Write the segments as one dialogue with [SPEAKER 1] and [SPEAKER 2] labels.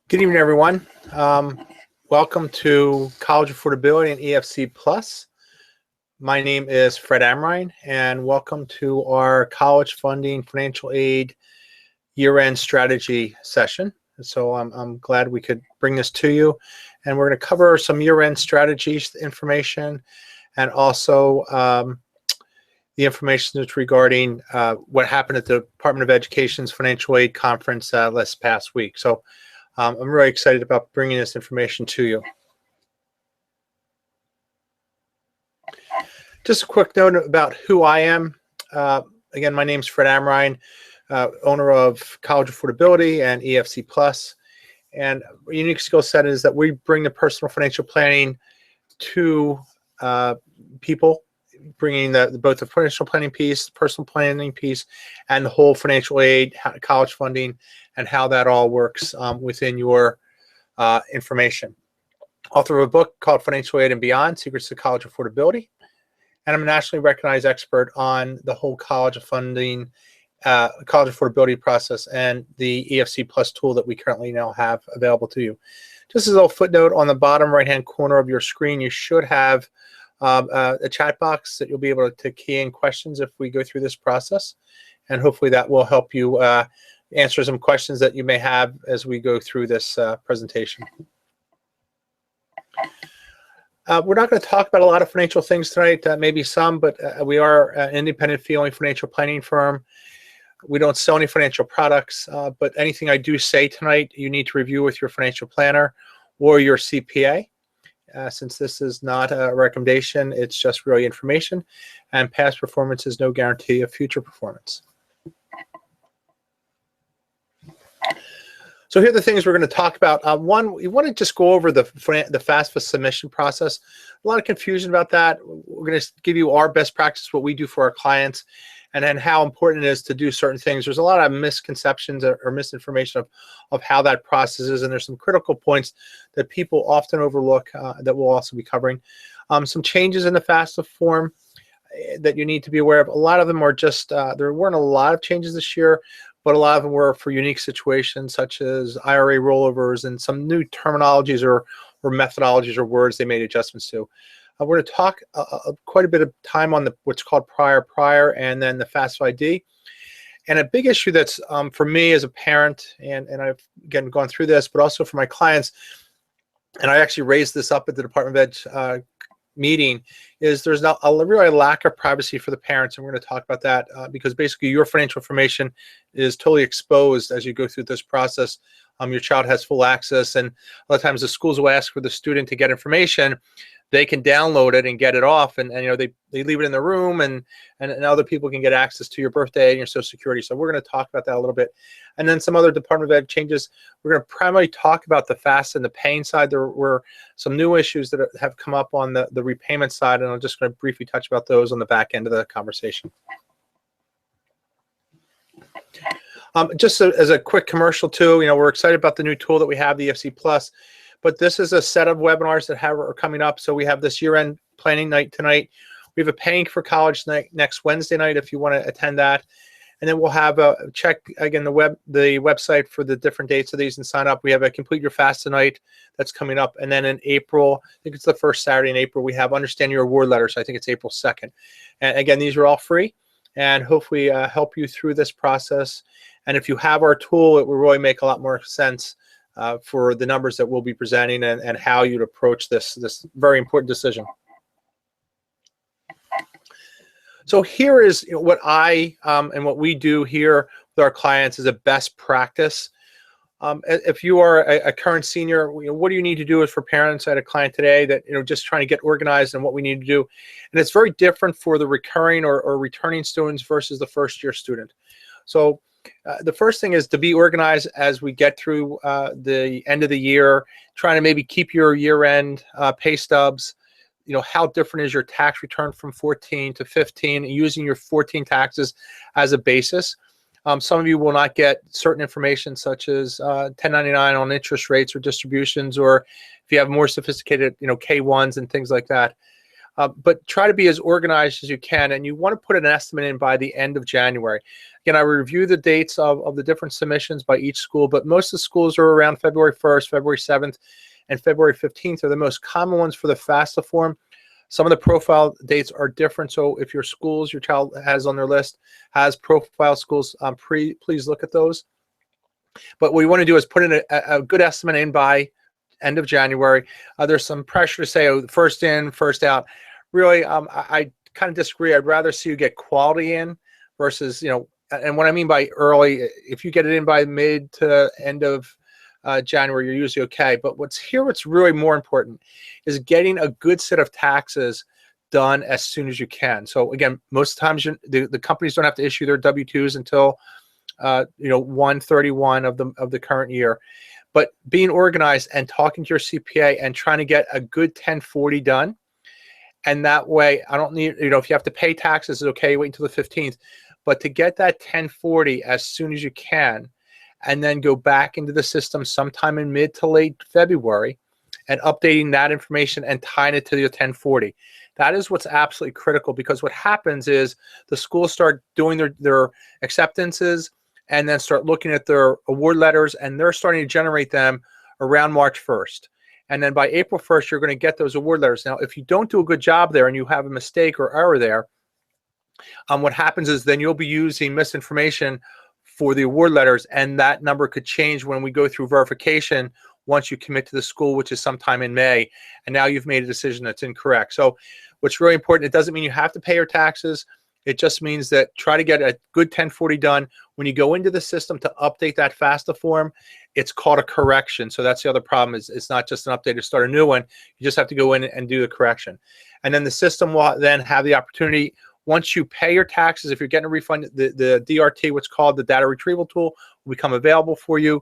[SPEAKER 1] Good evening, everyone. Welcome to College Affordability and AFC Plus. My name is Fred Amrine, and welcome to our college funding financial aid year-end strategy session. So I'm glad we could bring this to you, and we're going to cover some year-end strategies information, and also the information that's regarding what happened at the Department of Education's financial aid conference this past week. So I'm really excited about bringing this information to you. Just a quick note about who I am. Again, my name is Fred Amrine, owner of College Affordability and AFC Plus. And a unique skill set is that we bring the personal financial planning to people, bringing both the financial planning piece, the personal planning piece, and the whole financial aid, college funding, and how that all works within your information. Author of a book called Financial Aid and Beyond, Secrets to College Affordability. And I'm a nationally recognized expert on the whole college funding, college affordability process, and the AFC Plus tool that we currently now have available to you. Just as a little footnote, on the bottom right-hand corner of your screen, you should have a chat box that you'll be able to key in questions if we go through this process. And hopefully that will help you answer some questions that you may have as we go through this presentation. We're not going to talk about a lot of financial things tonight, maybe some, but we are an independent fee-only financial planning firm. We don't sell any financial products, but anything I do say tonight, you need to review with your financial planner or your CPA. Since this is not a recommendation, it's just really information, and past performance is no guarantee of future performance. So here are the things we're going to talk about. One, we want to just go over the FAFSA submission process. A lot of confusion about that. We're going to give you our best practice, what we do for our clients, and then how important it is to do certain things. There's a lot of misconceptions or misinformation of how that process is, and there's some critical points that people often overlook that we'll also be covering. Some changes in the FAFSA form that you need to be aware of. A lot of them are just, there weren't a lot of changes this year, but a lot of them were for unique situations such as IRA rollovers and some new terminologies or methodologies or words they made adjustments to. We're going to talk quite a bit of time on what's called prior, and then the FAFSA ID. And a big issue that's for me as a parent, and I've again gone through this, but also for my clients, and I actually raised this up at the Department of Ed meeting, is there's not a really lack of privacy for the parents, and we're going to talk about that because basically your financial information is totally exposed as you go through this process. Your child has full access, and a lot of times the schools will ask for the student to get information. They can download it and get it off, and you know they leave it in the room, and other people can get access to your birthday and your Social Security. So we're going to talk about that a little bit, and then some other Department of Ed changes. We're going to primarily talk about the FAFSA and the paying side. There were some new issues that have come up on the repayment side, and I'm just going to briefly touch about those on the back end of the conversation. Just as a quick commercial too, you know, we're excited about the new tool that we have, the AFC Plus. But this is a set of webinars that are coming up. So we have this year-end planning night tonight. We have a Paying for College night next Wednesday night if you want to attend that. And then we'll have check again the website for the different dates of these and sign up. We have a Complete Your FAFSA night that's coming up. And then in April, I think it's the first Saturday in April, we have Understand Your Award Letters. I think it's April 2nd. And again, these are all free and hopefully help you through this process. And if you have our tool, it will really make a lot more sense for the numbers that we'll be presenting and how you'd approach this very important decision. So here is what I and what we do here with our clients is a best practice. If you are a current senior, what do you need to do? Is for parents, I had a client today that just trying to get organized and what we need to do, and it's very different for the recurring or returning students versus the first-year student. So the first thing is to be organized as we get through the end of the year, trying to maybe keep your year-end pay stubs. How different is your tax return from 14 to 15, using your 14 taxes as a basis. Some of you will not get certain information such as 1099 on interest rates or distributions, or if you have more sophisticated, K1s and things like that. but try to be as organized as you can, and you want to put an estimate in by the end of January. Again, I review the dates of the different submissions by each school, but most of the schools are around February 1st, February 7th, and February 15th are the most common ones for the FAFSA form. Some of the profile dates are different, so if your schools your child has on their list has profile schools, please look at those. But what we want to do is put in a good estimate in by end of January. There's some pressure to say, oh, first in, first out. Really, I kind of disagree. I'd rather see you get quality in versus, and what I mean by early, if you get it in by mid to end of January, you're usually okay. But what's really more important is getting a good set of taxes done as soon as you can. So again, most times the companies don't have to issue their W-2s until 1/31 of the current year. But being organized and talking to your CPA and trying to get a good 1040 done, and that way I don't need, if you have to pay taxes, it's okay, wait until the 15th. But to get that 1040 as soon as you can, and then go back into the system sometime in mid to late February and updating that information and tying it to your 1040. That is what's absolutely critical, because what happens is the schools start doing their acceptances and then start looking at their award letters, and they're starting to generate them around March 1st. And then by April 1st, you're going to get those award letters. Now, if you don't do a good job there and you have a mistake or error there, what happens is then you'll be using misinformation for the award letters, and that number could change when we go through verification once you commit to the school, which is sometime in May, and now you've made a decision that's incorrect. So what's really important, it doesn't mean you have to pay your taxes. It just means that try to get a good 1040 done. When you go into the system to update that FAFSA form, it's called a correction. So that's the other problem, is it's not just an update to start a new one. You just have to go in and do the correction. And then the system will then have the opportunity, once you pay your taxes, if you're getting a refund, the DRT, what's called the data retrieval tool, will become available for you.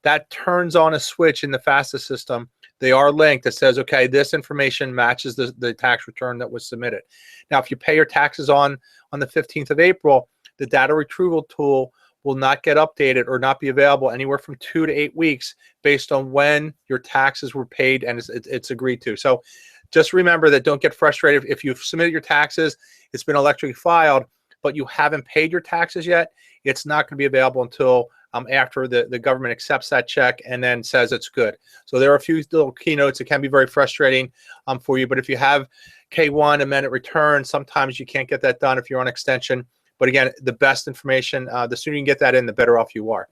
[SPEAKER 1] That turns on a switch in the FAFSA system. They are linked that says, okay, this information matches the tax return that was submitted. Now, if you pay your taxes on the 15th of April, the data retrieval tool will not get updated or not be available anywhere from 2 to 8 weeks based on when your taxes were paid and it's agreed to. So just remember that, don't get frustrated. If you've submitted your taxes, it's been electronically filed, but you haven't paid your taxes yet, it's not going to be available until after the government accepts that check and then says it's good. So there are a few little keynotes that can be very frustrating for you, but if you have K1 amended return, sometimes you can't get that done if you're on extension. But again, the best information, the sooner you can get that in, the better off you are.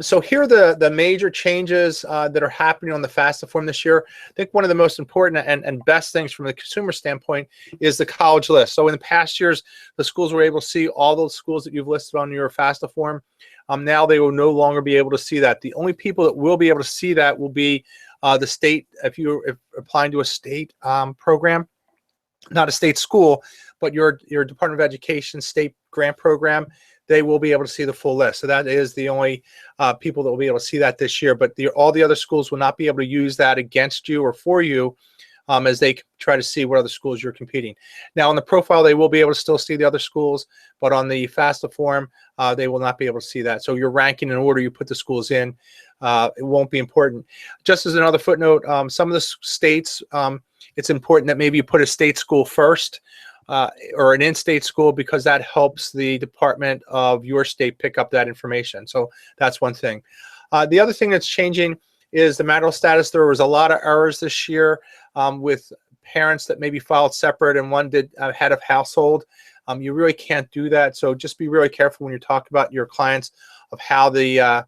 [SPEAKER 1] So here are the major changes that are happening on the FAFSA form this year. I think one of the most important and best things from the consumer standpoint is the college list. So in the past years, the schools were able to see all those schools that you've listed on your FAFSA form. Now they will no longer be able to see that. The only people that will be able to see that will be the state, if you're applying to a state program, not a state school, but your Department of Education state grant program. They will be able to see the full list. So that is the only people that will be able to see that this year. But all the other schools will not be able to use that against you or for you as they try to see what other schools you're competing. Now, on the profile, they will be able to still see the other schools, but on the FAFSA form, they will not be able to see that. So your ranking in order you put the schools in, it won't be important. Just as another footnote, some of the states, it's important that maybe you put a state school first, or an in-state school, because that helps the department of your state pick up that information. So that's one thing. The other thing that's changing is the marital status. There was a lot of errors this year with parents that maybe filed separate and one did head of household. You really can't do that. So just be really careful when you talk about your clients of how the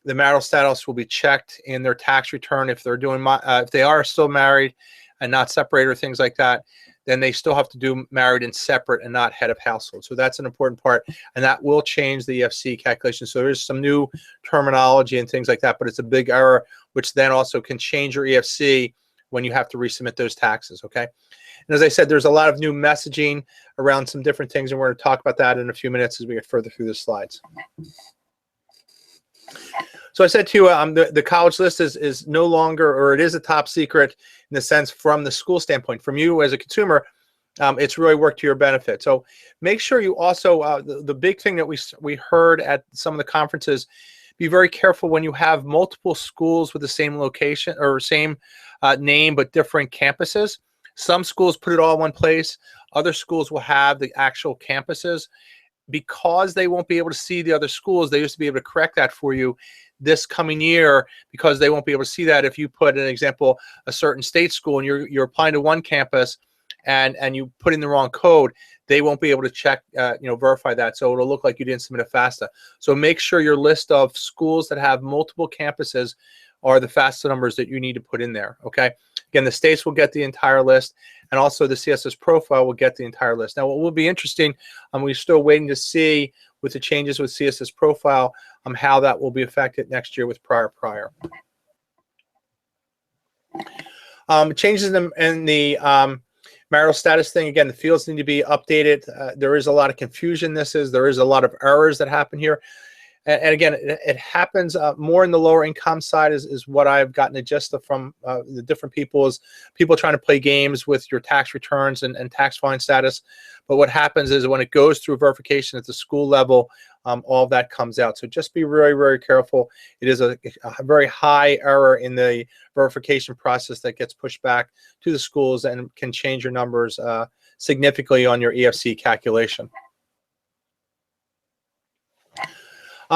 [SPEAKER 1] marital status will be checked in their tax return. If they're doing, if they are still married and not separated or things like that, then they still have to do married and separate and not head of household. So that's an important part, and that will change the EFC calculation. So there's some new terminology and things like that, but it's a big error, which then also can change your EFC when you have to resubmit those taxes, okay? And as I said, there's a lot of new messaging around some different things, and we're going to talk about that in a few minutes as we get further through the slides. So I said to you, the college list is no longer, or it is a top secret in the sense from the school standpoint. From you as a consumer, it's really worked to your benefit. So make sure you also, the big thing that we heard at some of the conferences, be very careful when you have multiple schools with the same location or same name but different campuses. Some schools put it all in one place. Other schools will have the actual campuses. Because they won't be able to see the other schools, they used to be able to correct that for you this coming year, because they won't be able to see that if you put an example, a certain state school, and you're applying to one campus and you put in the wrong code, they won't be able to check, verify that. So it'll look like you didn't submit a FAFSA. So make sure your list of schools that have multiple campuses are the FAFSA numbers that you need to put in there, okay? Again, the states will get the entire list, and also the CSS profile will get the entire list. Now, what will be interesting, we're still waiting to see with the changes with CSS profile, how that will be affected next year with prior. Changes in the marital status thing. Again, the fields need to be updated. There is a lot of confusion. There is a lot of errors that happen here. And again, it happens more in the lower income side is what I've gotten a gist of from the different people, is people trying to play games with your tax returns and tax filing status. But what happens is when it goes through verification at the school level, all of that comes out. So just be very, very careful. It is a very high error in the verification process that gets pushed back to the schools and can change your numbers significantly on your EFC calculation.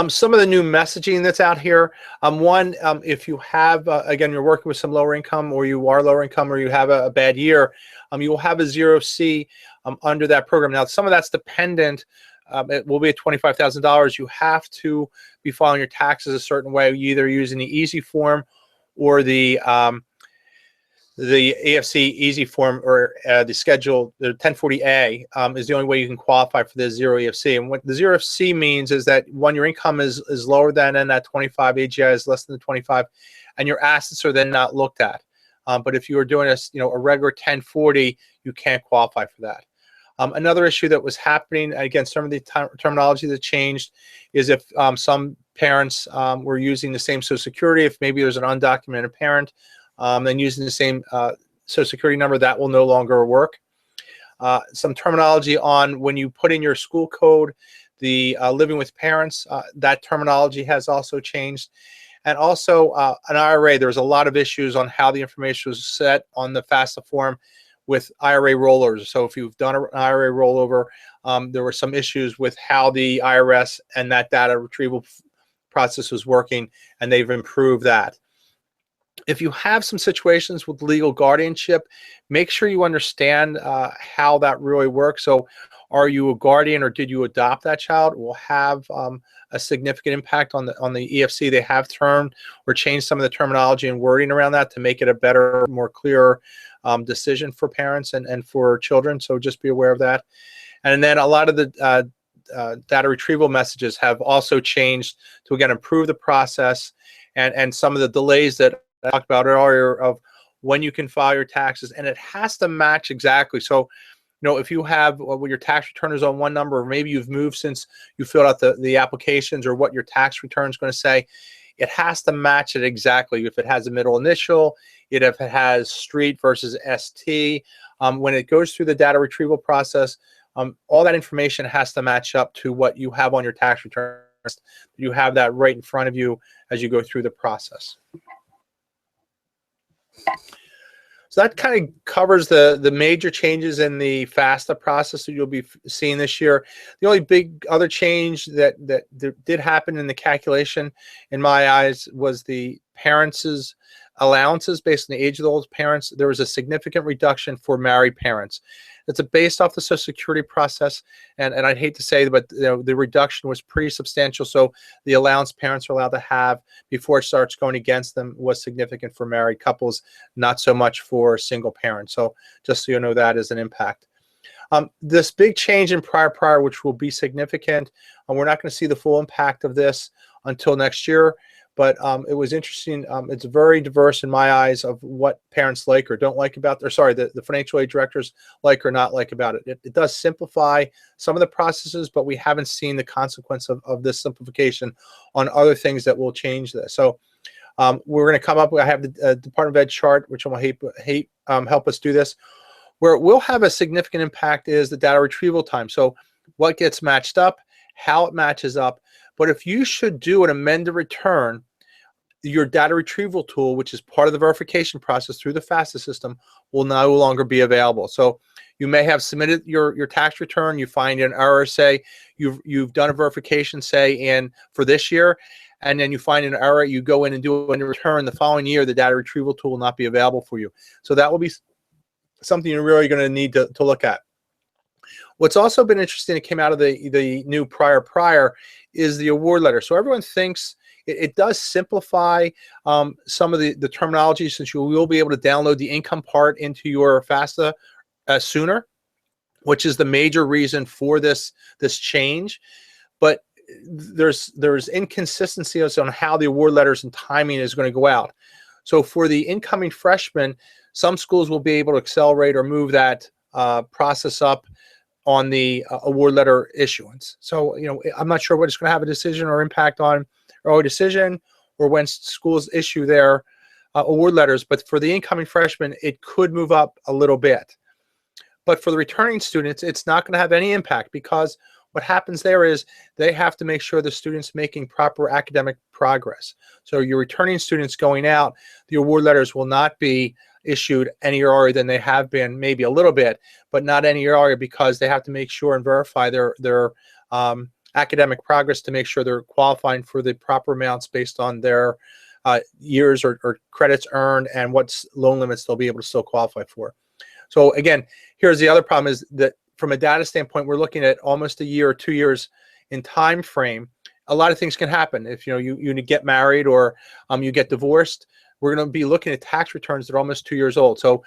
[SPEAKER 1] Some of the new messaging that's out here. If you have, again, you're working with some lower income, or you are lower income, or you have a bad year, you will have a 0C under that program. Now, some of that's dependent. It will be at $25,000. You have to be filing your taxes a certain way, either using the easy form or the AFC easy form, or the schedule, the 1040A is the only way you can qualify for the 0 EFC. And what the 0 EFC means is that when your income is lower than and that 25, AGI is less than the 25, and your assets are then not looked at. But if you are doing a regular 1040, you can't qualify for that. Another issue that was happening, again, some of the terminology that changed, is if some parents were using the same Social Security, if maybe there's an undocumented parent, then using the same Social Security number, that will no longer work. Some terminology on when you put in your school code, the living with parents, that terminology has also changed. And also an IRA, there's a lot of issues on how the information was set on the FAFSA form with IRA rollovers. So if you've done an IRA rollover, there were some issues with how the IRS and that data retrieval process was working, and they've improved that. If you have some situations with legal guardianship, make sure you understand how that really works. So are you a guardian, or did you adopt that child? It will have a significant impact on the EFC. They have termed or changed some of the terminology and wording around that to make it a better, more clear decision for parents and for children. So just be aware of that. And then a lot of the data retrieval messages have also changed to, again, improve the process, and some of the delays that I talked about earlier of when you can file your taxes, and it has to match exactly. So, if you have when your tax return is on one number, or maybe you've moved since you filled out the applications, or what your tax return is going to say, it has to match it exactly. If it has a middle initial, if it has street versus ST, when it goes through the data retrieval process, all that information has to match up to what you have on your tax return. You have that right in front of you as you go through the process. So that kind of covers the major changes in the FAFSA process that you'll be seeing this year. The only big other change that did happen in the calculation, in my eyes, was the parents' allowances based on the age of those parents. There was a significant reduction for married parents. It's based off the Social Security process, and I'd hate to say, but the reduction was pretty substantial. So the allowance parents are allowed to have before it starts going against them was significant for married couples, not so much for single parents. So just so you know, that is an impact. This big change in prior, which will be significant, we're not going to see the full impact of this until next year. But it was interesting. It's very diverse in my eyes of what parents like or don't like about, or sorry, the financial aid directors like or not like about it. It does simplify some of the processes, but we haven't seen the consequence of this simplification on other things that will change this. So we're going to come up. I have the Department of Ed chart, which will help us do this. Where it will have a significant impact is the data retrieval time. So what gets matched up, how it matches up. But if you should do an amended return, your data retrieval tool, which is part of the verification process through the FAFSA system, will no longer be available. So you may have submitted your tax return, you find an error, say you've done a verification, say for this year, and then you find an error, you go in and do a return the following year, the data retrieval tool will not be available for you. So that will be something you're really going to need to look at. What's also been interesting that came out of the new prior is the award letter. So everyone thinks it does simplify some of the terminology, since you will be able to download the income part into your FAFSA sooner, which is the major reason for this change. But there's inconsistencies on how the award letters and timing is going to go out. So for the incoming freshmen, some schools will be able to accelerate or move that process up on the award letter issuance. So, I'm not sure what it's going to have a decision or impact on early decision or when schools issue their award letters. But for the incoming freshmen, it could move up a little bit. But for the returning students, it's not going to have any impact, because what happens there is they have to make sure the student's making proper academic progress. So your returning students going out, the award letters will not be issued any earlier than they have been, maybe a little bit, but not any earlier, because they have to make sure and verify their academic progress to make sure they're qualifying for the proper amounts based on their years or credits earned and what loan limits they'll be able to still qualify for. So again, here's the other problem, is that from a data standpoint, we're looking at almost a year or 2 years in time frame. A lot of things can happen. If you get married or you get divorced, we're going to be looking at tax returns that are almost 2 years old. So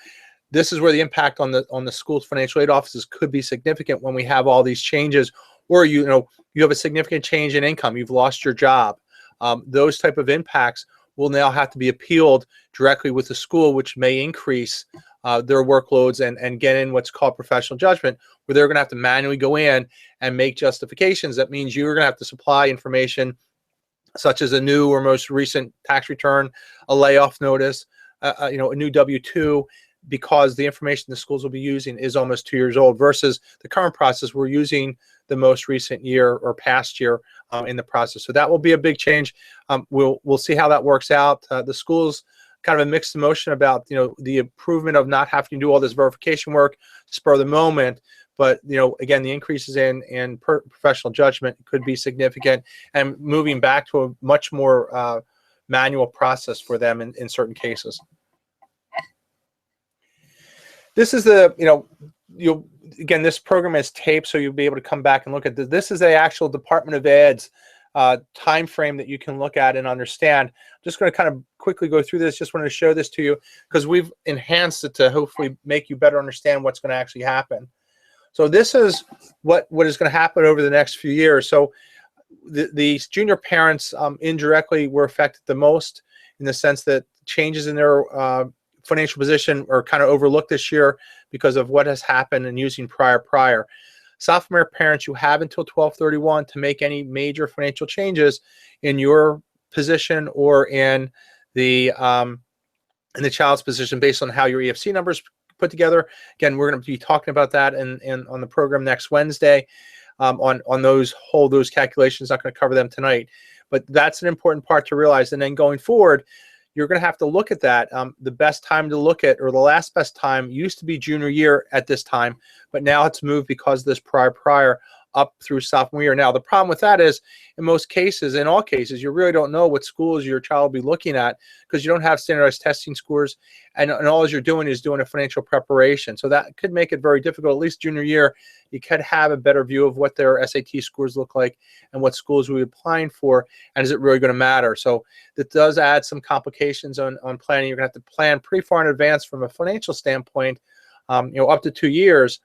[SPEAKER 1] this is where the impact on the school's financial aid offices could be significant when we have all these changes, or you have a significant change in income, you've lost your job. Those type of impacts will now have to be appealed directly with the school, which may increase their workloads and get in what's called professional judgment, where they're going to have to manually go in and make justifications. That means you're going to have to supply information such as a new or most recent tax return, a layoff notice, a new W-2, because the information the schools will be using is almost 2 years old, versus the current process, we're using the most recent year or past year in the process. So that will be a big change. We'll see how that works out. The schools kind of a mixed emotion about the improvement of not having to do all this verification work spur of the moment. But again, the increases in professional judgment could be significant, and moving back to a much more manual process for them in certain cases. This is again, this program is taped, so you'll be able to come back and look at this. This is the actual Department of Ed's time frame that you can look at and understand. I'm just going to kind of quickly go through this. Just wanted to show this to you because we've enhanced it to hopefully make you better understand what's going to actually happen. So this is what is going to happen over the next few years. So the junior parents indirectly were affected the most, in the sense that changes in their financial position are kind of overlooked this year because of what has happened and using prior. Sophomore parents, you have until 12/31 to make any major financial changes in your position or in the child's position based on how your EFC numbers put together. Again, we're going to be talking about that and on the program next Wednesday on those calculations. Not going to cover them tonight, but that's an important part to realize. And then going forward, you're going to have to look at that. The best time to look at, or the last best time, used to be junior year at this time, but now it's moved because of this prior up through sophomore year. Now, the problem with that is, in all cases, you really don't know what schools your child will be looking at, because you don't have standardized testing scores, and all you're doing is doing a financial preparation. So that could make it very difficult. At least junior year, you could have a better view of what their SAT scores look like and what schools we're applying for, and is it really going to matter? So that does add some complications on planning. You're going to have to plan pretty far in advance from a financial standpoint, up to 2 years.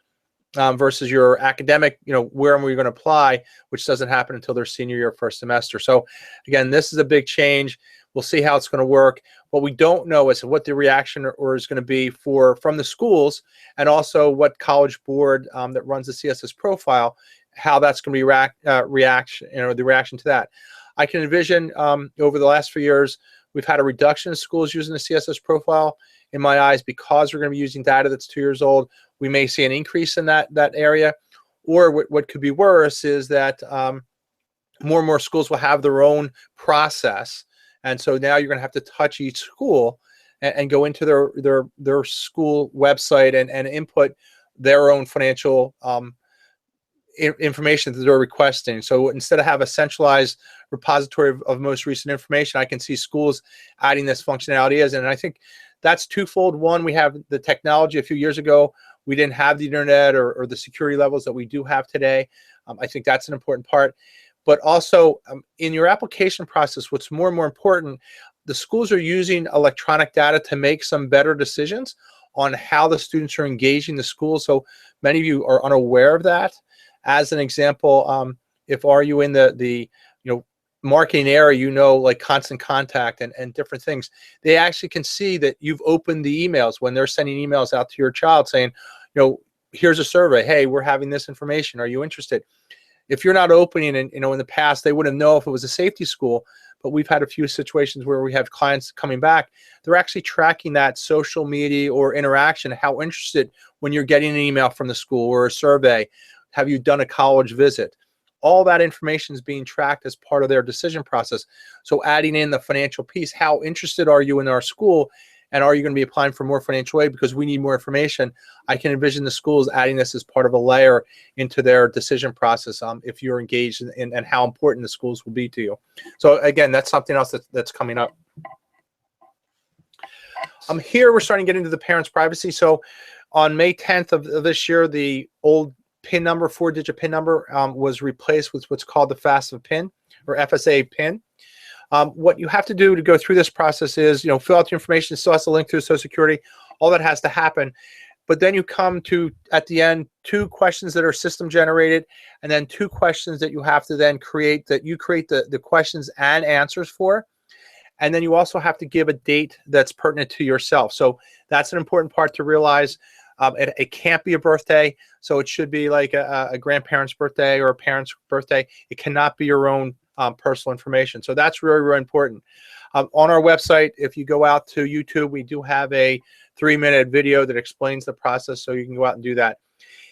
[SPEAKER 1] Versus your academic, where are we going to apply, which doesn't happen until their senior year, first semester. So again, this is a big change. We'll see how it's going to work. What we don't know is what the reaction is going to be from the schools, and also what College Board that runs the CSS profile, how that's going to be the reaction to that. I can envision over the last few years, we've had a reduction in schools using the CSS profile. In my eyes, because we're going to be using data that's 2 years old, we may see an increase in that area. Or what could be worse is that more and more schools will have their own process, And so now you're going to have to touch each school and go into their school website and input their own financial information that they're requesting. So instead of have a centralized repository of most recent information, I can see schools adding this functionality as, and I think that's twofold. One, we have the technology. A few years ago, we didn't have the internet or the security levels that we do have today. I think that's an important part. But also in your application process, what's more and more important, the schools are using electronic data to make some better decisions on how the students are engaging the school. So many of you are unaware of that. As an example, if are you in the marketing area, like Constant Contact and different things, they actually can see that you've opened the emails when they're sending emails out to your child saying, here's a survey. Hey, we're having this information. Are you interested? If you're not opening, and in the past they wouldn't know if it was a safety school, but we've had a few situations where we have clients coming back. They're actually tracking that social media or interaction, how interested when you're getting an email from the school or a survey. Have you done a college visit? All that information is being tracked as part of their decision process. So adding in the financial piece, how interested are you in our school? And are you going to be applying for more financial aid because we need more information? I can envision the schools adding this as part of a layer into their decision process if you're engaged in and how important the schools will be to you. So again, that's something else that's coming up. Here we're starting to get into the parents' privacy. So on May 10th of this year, the old PIN number, 4-digit PIN number, was replaced with what's called the FAFSA PIN or FSA PIN. What you have to do to go through this process is, fill out the information. It still has to link to Social Security. All that has to happen. But then you come to, at the end, 2 questions that are system generated, and then 2 questions that you have to then create, that you create the questions and answers for. And then you also have to give a date that's pertinent to yourself. So that's an important part to realize. It can't be a birthday, so it should be like a grandparent's birthday or a parent's birthday. It cannot be your own personal information. So that's really, really important. On our website, if you go out to YouTube, we do have a 3-minute video that explains the process, so you can go out and do that.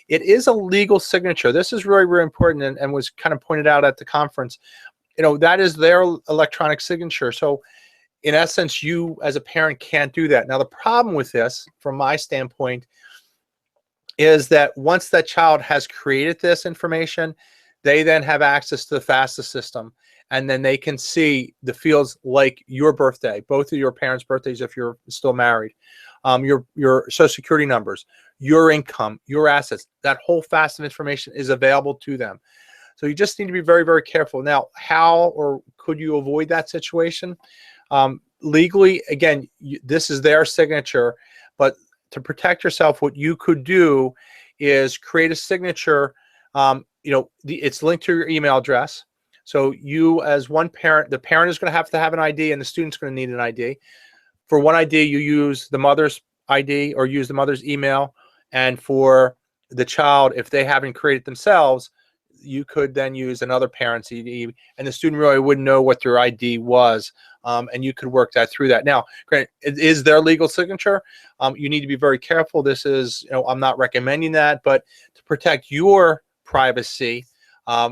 [SPEAKER 1] It is a legal signature. This is really, really important and was kind of pointed out at the conference. That is their electronic signature. So in essence, you as a parent can't do that. Now, the problem with this, from my standpoint, is that once that child has created this information, they then have access to the FAFSA system, and then they can see the fields like your birthday, both of your parents' birthdays if you're still married, your Social Security numbers, your income, your assets. That whole FAFSA information is available to them. So you just need to be very, very careful. Now, how or could you avoid that situation? Legally, again, this is their signature, but to protect yourself, what you could do is create a signature. It's linked to your email address. So you, as one parent, the parent is going to have an ID, and the student's going to need an ID. For one ID, you use the mother's ID or use the mother's email. And for the child, if they haven't created themselves, you could then use another parent's ID, and the student really wouldn't know what their ID was, and you could work that through that. Now, granted, it is their legal signature. You need to be very careful. This is, I'm not recommending that, but to protect your privacy,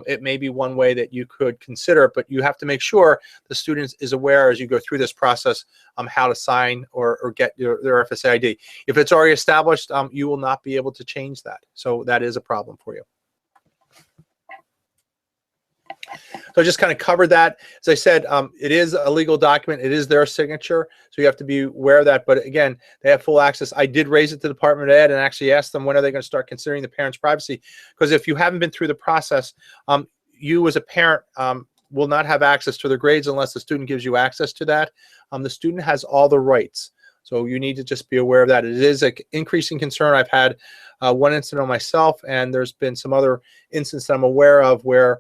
[SPEAKER 1] it may be one way that you could consider it, but you have to make sure the student is aware as you go through this process how to sign or get their FSA ID. If it's already established, you will not be able to change that. So that is a problem for you. So I just kind of covered that. As I said, it is a legal document. It is their signature, so you have to be aware of that. But again, they have full access. I did raise it to the Department of Ed and actually asked them when are they going to start considering the parents' privacy, because if you haven't been through the process, you as a parent will not have access to their grades unless the student gives you access to that. The student has all the rights. So you need to just be aware of that. It is an increasing concern. I've had one incident on myself, and there's been some other instances that I'm aware of where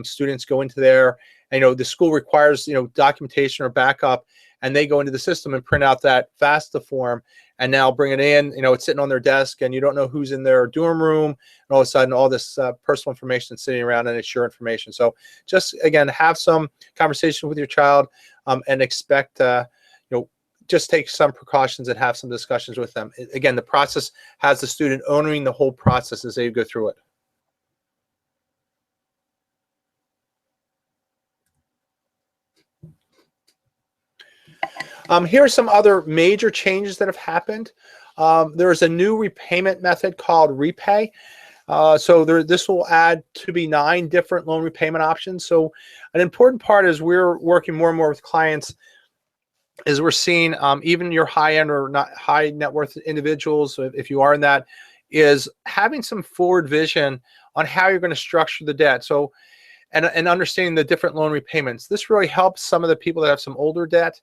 [SPEAKER 1] students go into there, and, the school requires, documentation or backup, and they go into the system and print out that FAFSA form and now bring it in. It's sitting on their desk, and you don't know who's in their dorm room, and all of a sudden all this personal information is sitting around, and it's your information. So just, again, have some conversation with your child and expect, just take some precautions and have some discussions with them. Again, the process has the student owning the whole process as they go through it. Here are some other major changes that have happened. There's a new repayment method called repay. This will add to be 9 different loan repayment options. So an important part is we're working more and more with clients is we're seeing even your high-end or not high net worth individuals, if you are in that, is having some forward vision on how you're going to structure the debt. So, and understanding the different loan repayments. This really helps some of the people that have some older debt.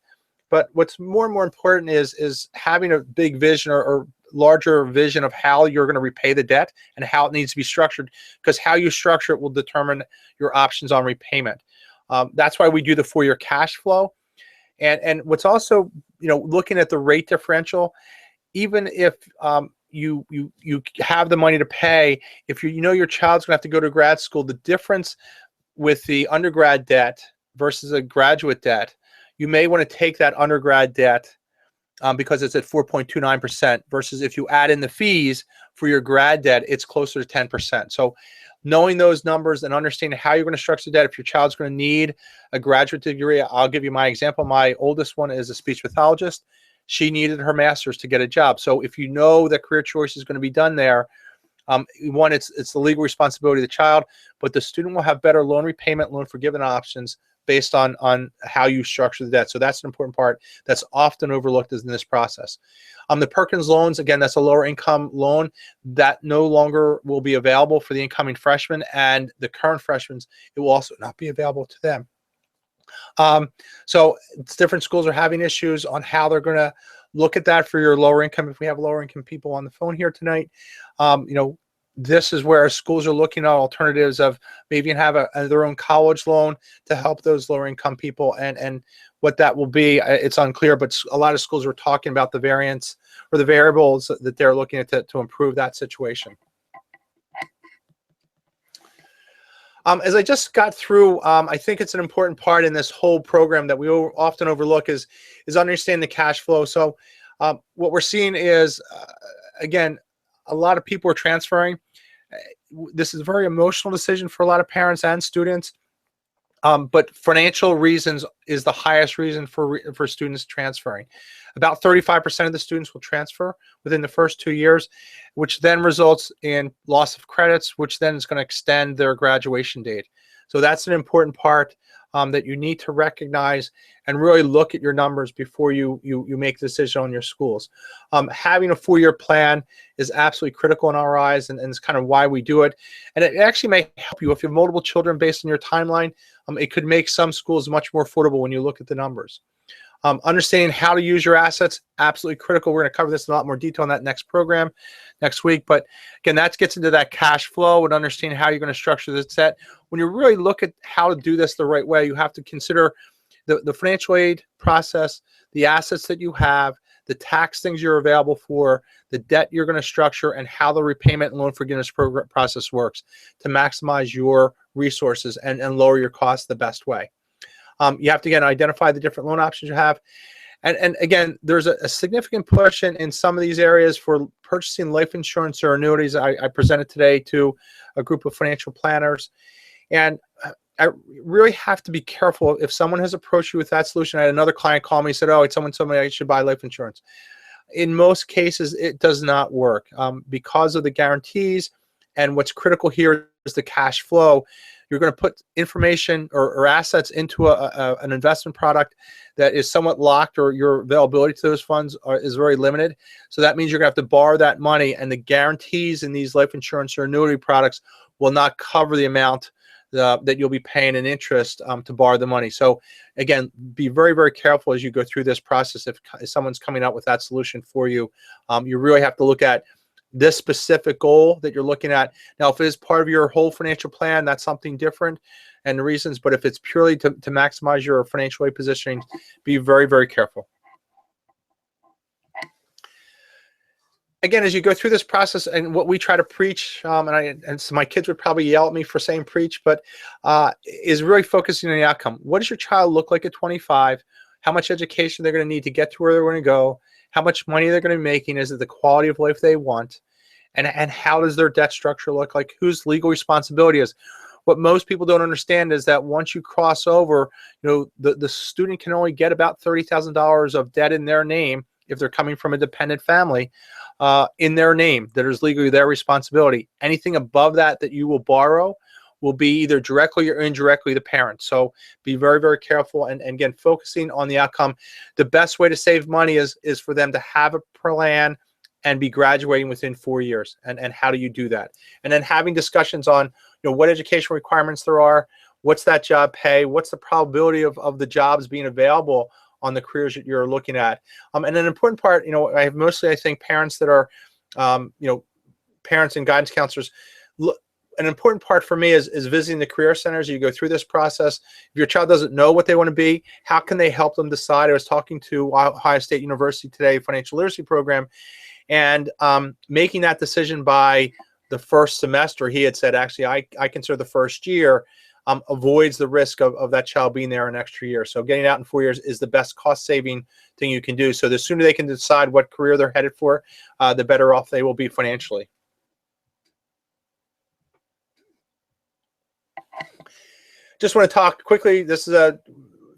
[SPEAKER 1] But what's more and more important is having a big vision or larger vision of how you're going to repay the debt and how it needs to be structured, because how you structure it will determine your options on repayment. That's why we do the 4-year cash flow. And what's also, looking at the rate differential, even if you have the money to pay, if you know your child's going to have to go to grad school, the difference with the undergrad debt versus a graduate debt, you may want to take that undergrad debt because it's at 4.29% versus if you add in the fees for your grad debt, it's closer to 10%. So knowing those numbers and understanding how you're going to structure debt, if your child's going to need a graduate degree, I'll give you my example. My oldest one is a speech pathologist. She needed her master's to get a job. So if you know that career choice is going to be done there, one, it's the legal responsibility of the child, but the student will have better loan repayment, loan forgiveness options based on how you structure the debt. So that's an important part that's often overlooked in this process. The Perkins loans, again, that's a lower income loan that no longer will be available for the incoming freshmen, and the current freshmen, it will also not be available to them. So different schools are having issues on how they're going to look at that for your lower income. If we have lower income people on the phone here tonight, this is where schools are looking at alternatives of maybe have their own college loan to help those lower income people, and what that will be, it's unclear, but a lot of schools are talking about the variance or the variables that they're looking at to improve that situation. As I just got through, I think it's an important part in this whole program that we often overlook is understanding the cash flow. So what we're seeing is, again, a lot of people are transferring. This is a very emotional decision for a lot of parents and students, but financial reasons is the highest reason for students transferring. About 35% of the students will transfer within the first 2 years, which then results in loss of credits, which then is going to extend their graduation date. So that's an important part that you need to recognize and really look at your numbers before you make a decision on your schools. Having a 4-year plan is absolutely critical in our eyes, and it's kind of why we do it. And it actually may help you if you have multiple children based on your timeline. It could make some schools much more affordable when you look at the numbers. Understanding how to use your assets, absolutely critical. We're going to cover this in a lot more detail in that next program next week. But again, that gets into that cash flow and understanding how you're going to structure this debt. When you really look at how to do this the right way, you have to consider the financial aid process, the assets that you have, the tax things you're available for, the debt you're going to structure, and how the repayment and loan forgiveness process works to maximize your resources and lower your costs the best way. You have to, again, identify the different loan options you have. And again, there's a significant push in some of these areas for purchasing life insurance or annuities. I presented today to a group of financial planners. And I really have to be careful if someone has approached you with that solution. I had another client call me and said, oh, someone told me I should buy life insurance. In most cases, it does not work because of the guarantees. And what's critical here is the cash flow. You're going to put information or assets into an investment product that is somewhat locked, or your availability to those funds is very limited. So that means you're going to have to borrow that money, and the guarantees in these life insurance or annuity products will not cover the amount that you'll be paying in interest to borrow the money. So again, be very, very careful as you go through this process. If someone's coming out with that solution for you, you really have to look at this specific goal that you're looking at. Now, if it is part of your whole financial plan, that's something different and the reasons, but if it's purely to maximize your financial aid positioning, be very, very careful. Again, as you go through this process, and what we try to preach, and so my kids would probably yell at me for saying preach, but is really focusing on the outcome. What does your child look like at 25? How much education they're going to need to get to where they're going to go? How much money they're going to be making? Is it the quality of life they want? And how does their debt structure look like? Whose legal responsibility is? what most people don't understand is that once you cross over, the student can only get about $30,000 of debt in their name if they're coming from a dependent family, in their name, that is legally their responsibility. Anything above that you will borrow will be either directly or indirectly the parent. So be very, very careful. And again, focusing on the outcome. The best way to save money is for them to have a plan and be graduating within 4 years. And how do you do that? And then having discussions on what education requirements there are, what's that job pay, what's the probability of the jobs being available on the careers that you're looking at. And an important part, I have mostly, I think, parents that are, parents and guidance counselors. An important part for me is visiting the career centers. You go through this process. If your child doesn't know what they want to be, how can they help them decide? I was talking to Ohio State University today, financial literacy program, and making that decision by the first semester, he had said, actually, I consider the first year avoids the risk of that child being there an extra year. So getting out in 4 years is the best cost-saving thing you can do. So the sooner they can decide what career they're headed for, the better off they will be financially. Just want to talk quickly. This is a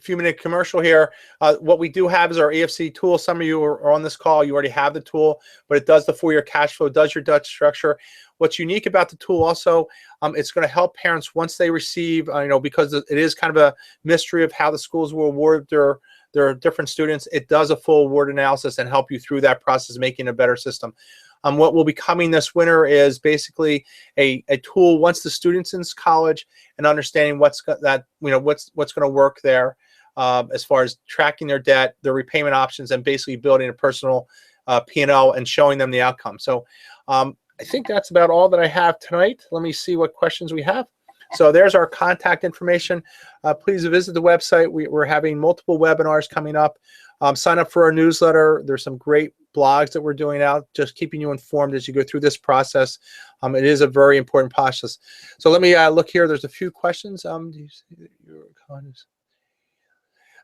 [SPEAKER 1] few-minute commercial here. What we do have is our AFC tool. Some of you are on this call. You already have the tool, but it does the 4-year cash flow, does your debt structure. What's unique about the tool also, it's going to help parents once they receive, because it is kind of a mystery of how the schools will award their different students. It does a full award analysis and help you through that process, making a better system. What will be coming this winter is basically a tool once the student's in college and understanding what's going to work there as far as tracking their debt, their repayment options, and basically building a personal P&L and showing them the outcome. So I think that's about all that I have tonight. Let me see what questions we have. So there's our contact information. Please visit the website. We're having multiple webinars coming up. Sign up for our newsletter. There's some great blogs that we're doing out, just keeping you informed as you go through this process. It is a very important process. So let me look here. There's a few questions. Do you see that your colleges?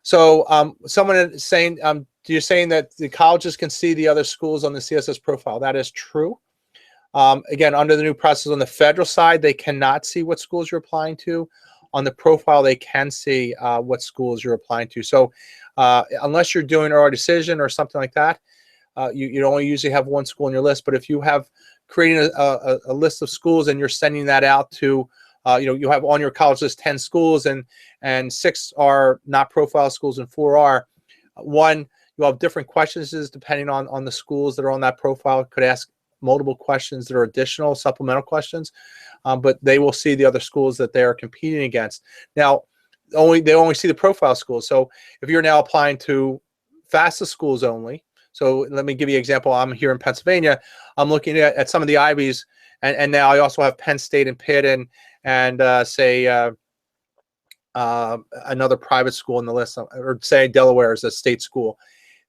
[SPEAKER 1] So someone is saying, you're saying that the colleges can see the other schools on the CSS profile. That is true. Again, under the new process on the federal side, they cannot see what schools you're applying to. On the profile, they can see what schools you're applying to. So unless you're doing oral decision or something like that, you only usually have one school on your list. But if you have creating a list of schools and you're sending that out to, you have on your college list 10 schools and 6 are not profile schools and 4 are. One, you'll have different questions depending on the schools that are on that profile. Could ask multiple questions that are additional supplemental questions, but they will see the other schools that they are competing against. Now, they only see the profile schools. So if you're now applying to FAFSA schools only, so let me give you an example. I'm here in Pennsylvania. I'm looking at some of the Ivies, and now I also have Penn State and Pitt and say another private school in the list, or say Delaware is a state school.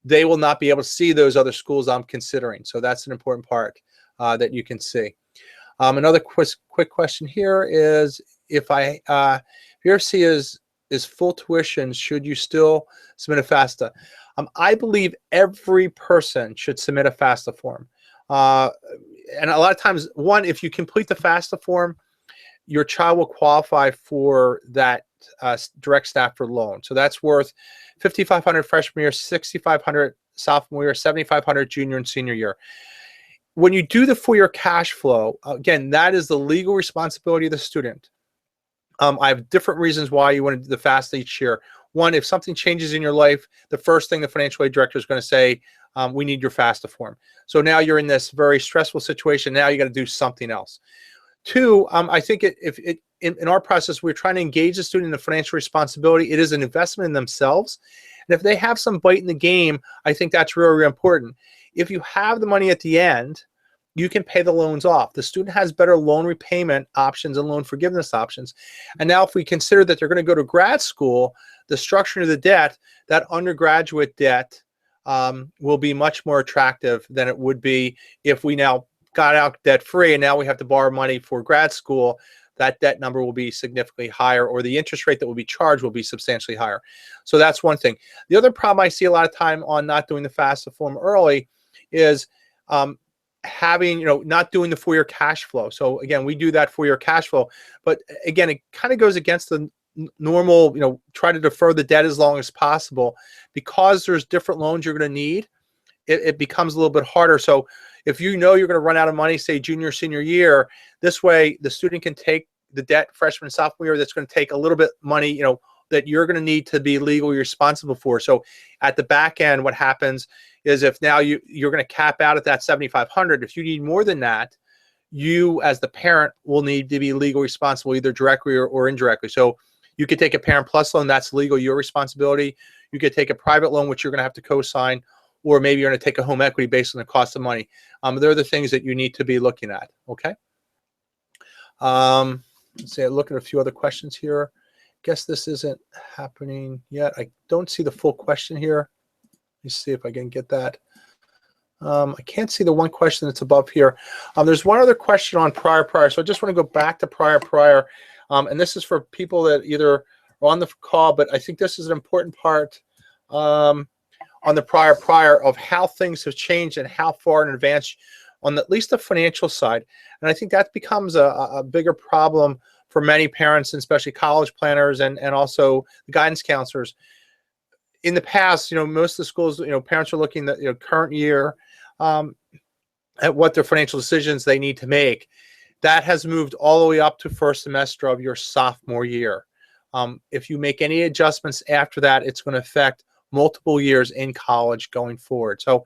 [SPEAKER 1] They will not be able to see those other schools I'm considering. So that's an important part that you can see. Another quick question here is, if your AFC is full tuition, should you still submit a FAFSA? I believe every person should submit a FAFSA form. And a lot of times, one, if you complete the FAFSA form, your child will qualify for that direct Stafford loan. So that's worth $5,500 freshman year, $6,500 sophomore year, $7,500 junior and senior year. When you do the 4-year cash flow, again, that is the legal responsibility of the student. I have different reasons why you want to do the FAFSA each year. One, if something changes in your life, the first thing the financial aid director is going to say, we need your FAFSA form. So now you're in this very stressful situation. Now you got to do something else. Two, I think in our process, we're trying to engage the student in the financial responsibility. It is an investment in themselves. And if they have some bite in the game, I think that's really, really important. If you have the money at the end, you can pay the loans off. The student has better loan repayment options and loan forgiveness options. And now if we consider that they're going to go to grad school, the structure of the debt, that undergraduate debt will be much more attractive than it would be if we now got out debt-free and now we have to borrow money for grad school. That debt number will be significantly higher, or the interest rate that will be charged will be substantially higher. So that's one thing. The other problem I see a lot of time on not doing the FAFSA form early is having, not doing the 4-year cash flow. So again, we do that 4-year cash flow, but again, it kind of goes against the normal, try to defer the debt as long as possible, because there's different loans you're going to need. It becomes a little bit harder. So if you're going to run out of money, say junior, senior year, this way the student can take the debt freshman, sophomore year that's going to take a little bit money, that you're going to need to be legally responsible for. So at the back end, what happens is, if now you're going to cap out at that $7,500, if you need more than that, you as the parent will need to be legally responsible, either directly or indirectly. So you could take a Parent Plus loan, that's legal, your responsibility. You could take a private loan, which you're going to have to co-sign, or maybe you're going to take a home equity based on the cost of money. They're the things that you need to be looking at. Okay. Let's see. Look at a few other questions here. Guess this isn't happening yet. I don't see the full question here. Let me see if I can get that. I can't see the one question that's above here. There's one other question on prior. So I just want to go back to prior. And this is for people that either are on the call, but I think this is an important part on the prior of how things have changed and how far in advance on at least the financial side. And I think that becomes a bigger problem for many parents, and especially college planners and also the guidance counselors. In the past, most of the schools, parents are looking at current year at what their financial decisions they need to make. That has moved all the way up to first semester of your sophomore year. If you make any adjustments after that, it's going to affect multiple years in college going forward. So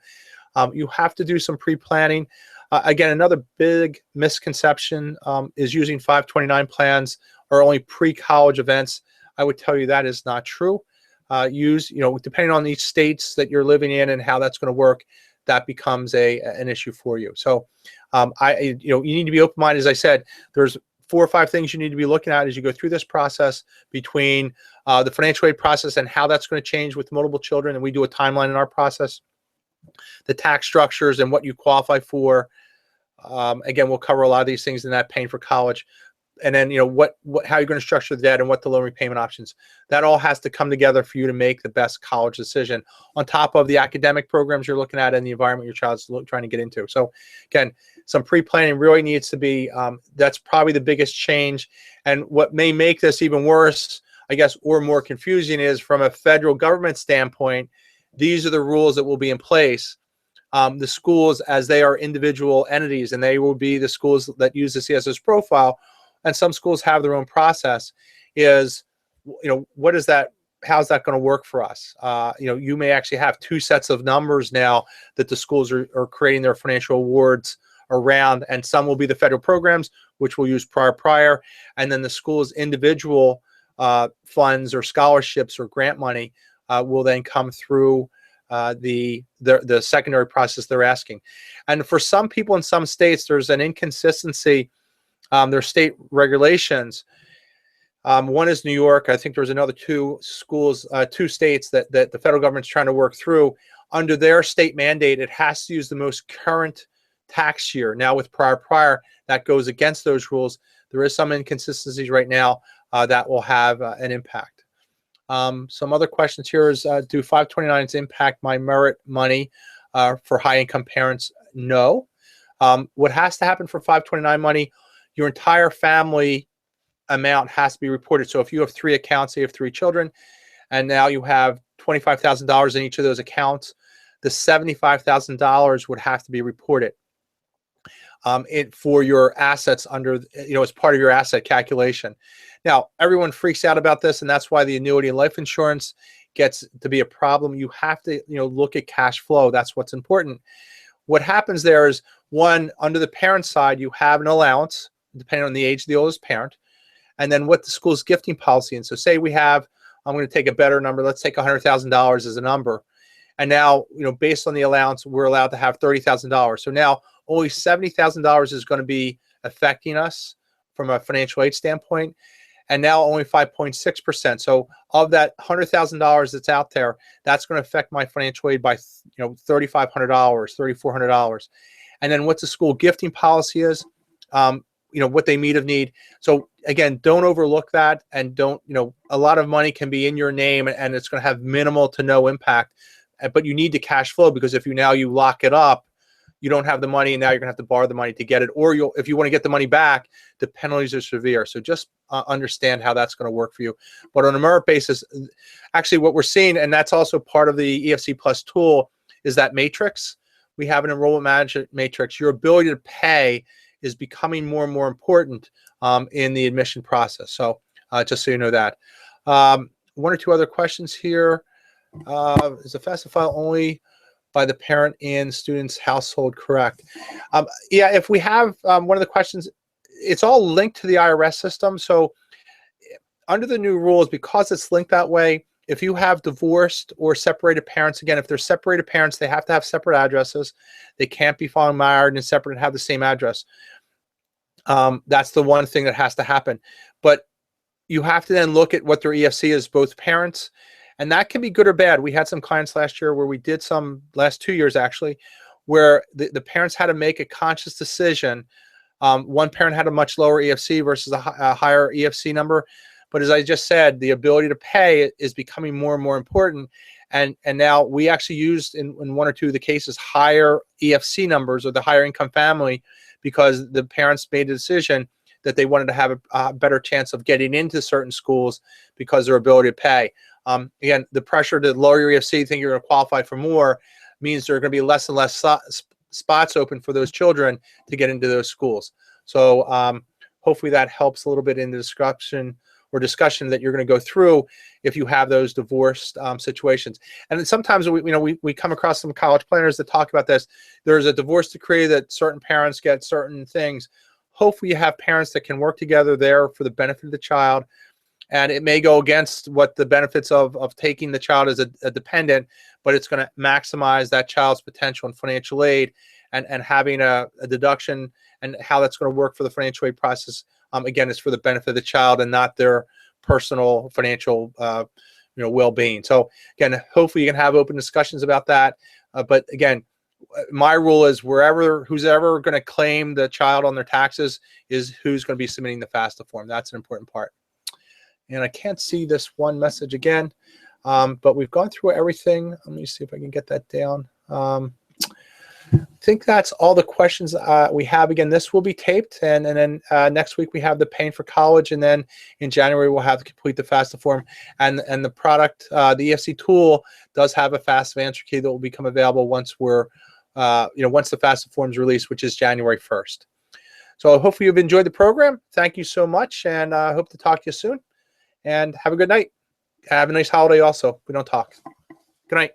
[SPEAKER 1] you have to do some pre-planning. Again, another big misconception is using 529 plans or only pre-college events. I would tell you that is not true. Depending on each states that you're living in and how that's going to work, that becomes an issue for you. So you need to be open-minded. As I said, there's 4 or 5 things you need to be looking at as you go through this process, between the financial aid process and how that's going to change with multiple children. And we do a timeline in our process, the tax structures and what you qualify for. Again, we'll cover a lot of these things in that paying for college. And then, how you're going to structure the debt and what the loan repayment options. That all has to come together for you to make the best college decision, on top of the academic programs you're looking at and the environment your child's trying to get into. So again, some pre-planning really needs to be, that's probably the biggest change. And what may make this even worse, I guess, or more confusing, is from a federal government standpoint, these are the rules that will be in place. The schools, as they are individual entities, and they will be the schools that use the CSS profile, and some schools have their own process, is, what is that? How's that going to work for us? You may actually have 2 sets of numbers now that the schools are creating their financial awards around, and some will be the federal programs, which will use prior, and then the school's individual funds or scholarships or grant money will then come through the secondary process they're asking. And for some people in some states, there's an inconsistency. Their state regulations. One is New York. I think there's another 2 schools, 2 states that the federal government's trying to work through. Under their state mandate, it has to use the most current tax year. Now with prior, that goes against those rules. There is some inconsistencies right now that will have an impact. Some other questions here is, do 529s impact my merit money for high-income parents? No. What has to happen for 529 money, your entire family amount has to be reported. So if you have 3 accounts, you have 3 children, and now you have $25,000 in each of those accounts, the $75,000 would have to be reported for your assets under, as part of your asset calculation. Now, everyone freaks out about this, and that's why the annuity and life insurance gets to be a problem. You have to, look at cash flow. That's what's important. What happens there is, one, under the parent side, you have an allowance, depending on the age of the oldest parent, and then what the school's gifting policy. And so say we have, I'm going to take a better number, let's take $100,000 as a number. And now, based on the allowance, we're allowed to have $30,000. So now only $70,000 is going to be affecting us from a financial aid standpoint. And now only 5.6%. So of that $100,000 that's out there, that's going to affect my financial aid by, $3,500, $3,400. And then what the school gifting policy is, what they meet of need. So again, don't overlook that, and don't, a lot of money can be in your name and it's going to have minimal to no impact, but you need the cash flow, because if you lock it up, you don't have the money and now you're gonna have to borrow the money to get it, or if you want to get the money back, the penalties are severe. So just understand how that's going to work for you. But on a merit basis, actually what we're seeing, and that's also part of the EFC Plus tool, is that matrix. We have an enrollment management matrix. Your ability to pay is becoming more and more important in the admission process. So just so you know that. One or two other questions here. Is the FAFSA file only by the parent in student's household correct? Yeah, if we have one of the questions, it's all linked to the IRS system. So under the new rules, because it's linked that way, if you have divorced or separated parents, again, if they're separated parents, they have to have separate addresses. They can't be found married and separate and have the same address. That's the one thing that has to happen. But you have to then look at what their EFC is, both parents, and that can be good or bad. We had some clients last year where we did some, last 2 years actually, where the parents had to make a conscious decision. One parent had a much lower EFC versus a higher EFC number. But as I just said, the ability to pay is becoming more and more important. And now we actually used in one or two of the cases higher EFC numbers, or the higher income family, because the parents made a decision that they wanted to have a better chance of getting into certain schools because of their ability to pay. Again, the pressure to lower your EFC, think you're going to qualify for more, means there are going to be less and less spots open for those children to get into those schools. So hopefully that helps a little bit in the discussion that you're going to go through if you have those divorced situations. And then sometimes we come across some college planners that talk about this. There's a divorce decree that certain parents get certain things. Hopefully you have parents that can work together there for the benefit of the child. And it may go against what the benefits of taking the child as a dependent, but it's going to maximize that child's potential in financial aid, and having a deduction and how that's going to work for the financial aid process. Again, it's for the benefit of the child and not their personal financial well-being. So again, hopefully you can have open discussions about that. But again, my rule is who's ever going to claim the child on their taxes is who's going to be submitting the FAFSA form. That's an important part. And I can't see this one message again, but we've gone through everything. Let me see if I can get that down. I think that's all the questions we have. Again, this will be taped, and then next week we have the Paying for College, and then in January we'll have to complete the FAFSA form. And the product, the EFC tool, does have a FAFSA answer key that will become available once we're, once the FAFSA form is released, which is January 1st. So hopefully you've enjoyed the program. Thank you so much, and I hope to talk to you soon. And have a good night. Have a nice holiday also if we don't talk. Good night.